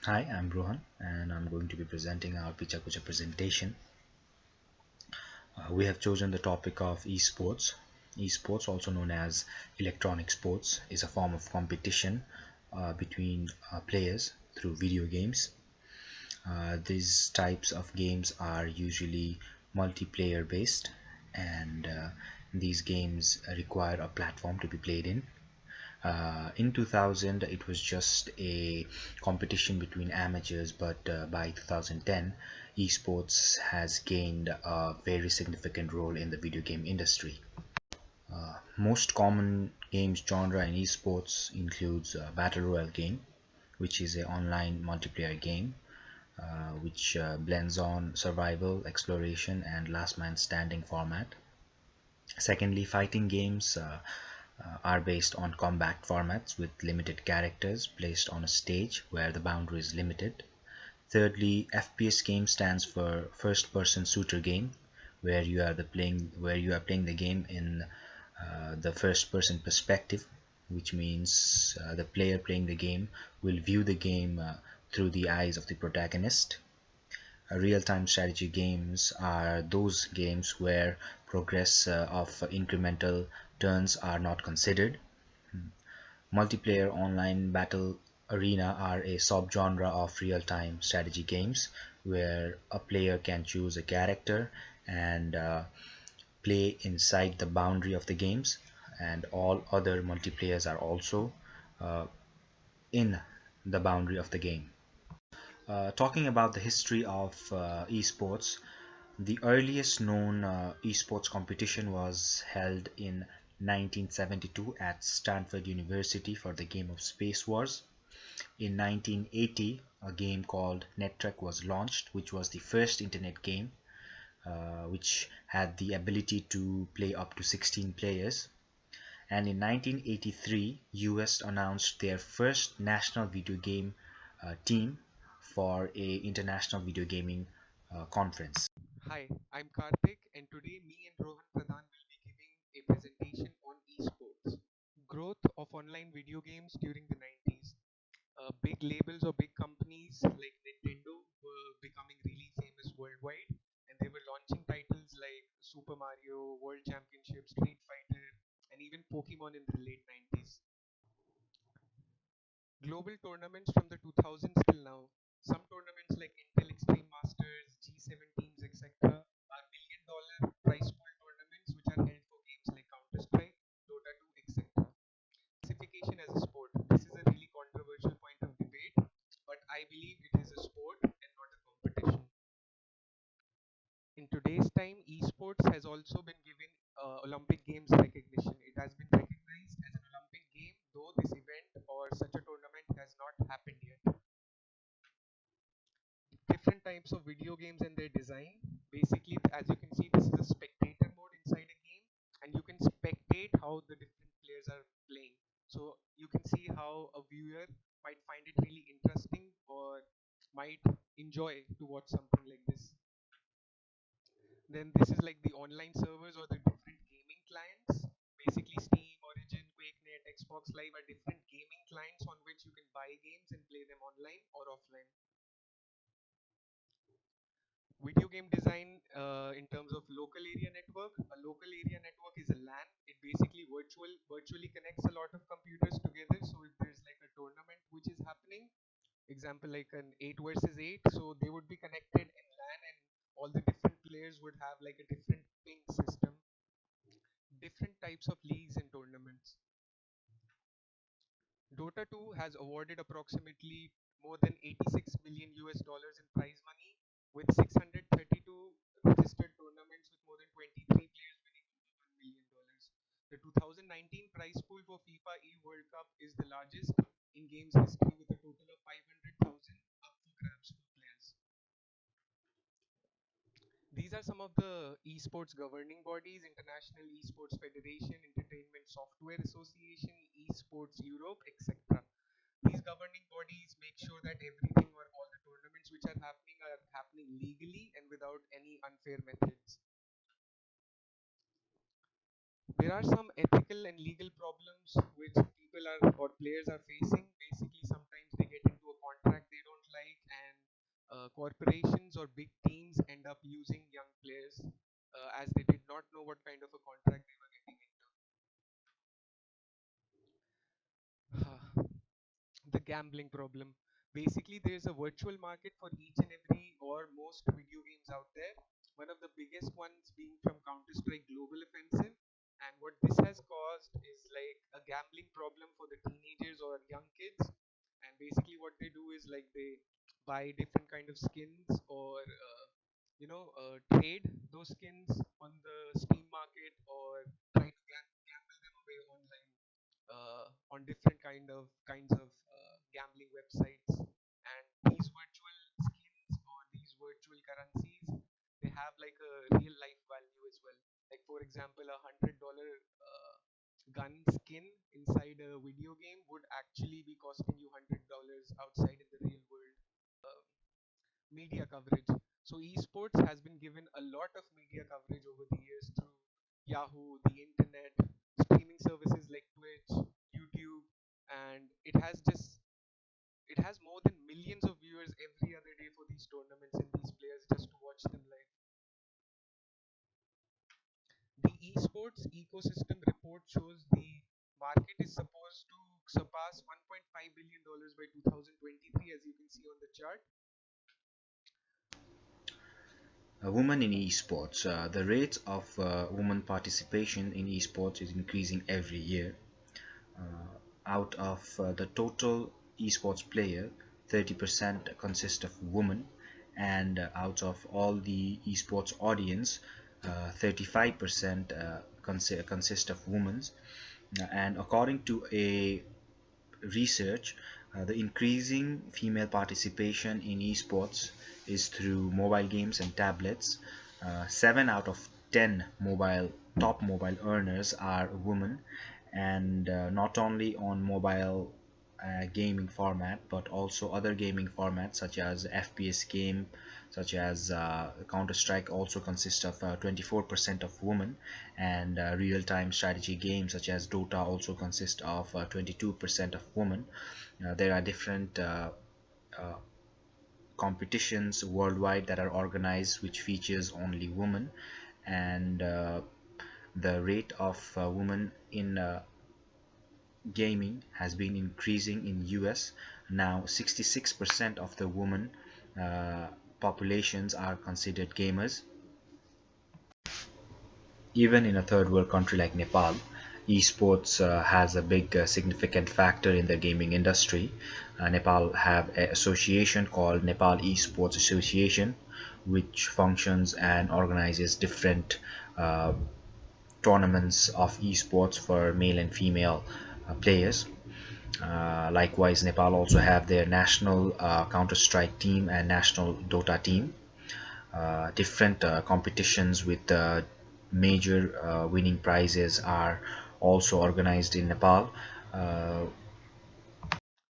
Hi, I'm Rohan, and I'm going to be presenting our Pecha Kucha presentation. We have chosen the topic of esports. Esports, also known as electronic sports, is a form of competition between players through video games. These types of games are usually multiplayer based, and these games require a platform to be played in. In 2000, it was just a competition between amateurs, but by 2010, esports has gained a very significant role in the video game industry. Most common games genre in esports includes battle royale game, which is an online multiplayer game which blends on survival, exploration, and last man standing format. Secondly, fighting games are based on combat formats with limited characters placed on a stage where the boundary is limited. Thirdly, FPS game stands for first person shooter game, where you are playing the game in the first person perspective, which means the player playing the game will view the game through the eyes of the protagonist. Real-time strategy games are those games where progress of incremental turns are not considered. Multiplayer online battle arena are a subgenre of real-time strategy games where a player can choose a character and play inside the boundary of the games, and all other multiplayers are also uh, in the boundary of the game. Talking about the history of esports, the earliest known esports competition was held in 1972 at Stanford University for the game of Space Wars. In 1980, a game called NetTrek was launched, which was the first internet game which had the ability to play up to 16 players. And in 1983, US announced their first national video game team for a international video gaming conference. Hi, I'm Kartik, and today me and Rohan Pradhan will be giving a presentation on esports. Growth of online video games during the 90s. Big labels or big companies like Nintendo were becoming really famous worldwide, and they were launching titles like Super Mario, World Championship, Street Fighter, and even Pokemon in the late 90s. Global tournaments from the 2000s till now. Some tournaments like Intel Extreme Masters, G7 Teams, etc., are $1 million prize pool tournaments which are held for games like Counter Strike, Dota 2, etc. Classification as a sport. This is a really controversial point of debate, but I believe it is a sport and not a competition. In today's time, esports has also been given Olympic Games recognition. It has been recognized as an Olympic game, though this event or such a tournament has not happened yet. Different types of video games and their design. Basically, as you can see, this is a spectator mode inside a game, and you can spectate how the different players are playing. So you can see how a viewer might find it really interesting or might enjoy to watch something like this. Then this is like the online servers or the different gaming clients. Basically, Steam, Origin, QuakeNet, Xbox Live are different gaming clients on which you can buy games and play them online or offline. Video game design in terms of local area network. A local area network is a LAN. It basically virtually connects a lot of computers together. So if there's like a tournament which is happening, example like an 8 versus 8, so they would be connected in LAN, and all the different players would have like a different ping system. Different types of leagues and tournaments. Dota 2 has awarded approximately more than 86 million US dollars in prize money, with 632 registered tournaments with more than 23 players winning over $1 million. The 2019 prize pool for FIFA E World Cup is the largest in games history, with a total of 500,000 up for grabs for players. These are some of the esports governing bodies: International Esports Federation, Entertainment Software Association, Esports Europe, etc. These governing bodies make sure that everything or all the tournaments which are happening legally and without any unfair methods. There are some ethical and legal problems which people are or players are facing. Basically, sometimes they get into a contract they don't like, corporations or big teams end up using young players as they did not know what kind of a contract they were getting into. The gambling problem. Basically, there's a virtual market for each and every or most video games out there. One of the biggest ones being from Counter Strike Global Offensive. And what this has caused is like a gambling problem for the teenagers or young kids. And basically, what they do is like they buy different kind of skins or trade those skins on the Steam market or try to gamble them away online on different kinds of gambling websites. And these virtual skins or these virtual currencies, they have like a real life value as well. Like for example, $100 gun skin inside a video game would actually be costing you $100 outside in the real world. Uh, Media coverage. So esports has been given a lot of media coverage over the years through Yahoo, the internet, streaming services like Twitch, YouTube, and it has more than millions of viewers every other day for these tournaments and these players just to watch them live. The esports ecosystem report shows the market is supposed to surpass $1.5 billion by 2023, as you can see on the chart. Women in esports. The rate of women participation in esports is increasing every year. Out of the total esports player, 30% consist of women, and out of all the esports audience, 35% consist of women. And according to a research, the increasing female participation in esports is through mobile games and tablets. 7 out of 10 top mobile earners are women, and not only on mobile gaming format but also other gaming formats such as FPS game, such as Counter-Strike also consists of 24% of women, and real-time strategy games such as Dota also consist of 22% of women. There are different uh, competitions worldwide that are organized which features only women, and the rate of women in gaming has been increasing in US. Now 66% of the women populations are considered gamers. Even in a third world country like Nepal, esports has a big significant factor in the gaming industry. Nepal have an association called Nepal Esports Association, which functions and organizes different uh, tournaments of esports for male and female players. Likewise, Nepal also have their national Counter-Strike team and national Dota team. Different competitions with major winning prizes are also organized in Nepal. Uh,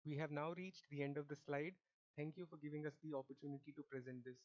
We have now reached the end of the slide. Thank you for giving us the opportunity to present this.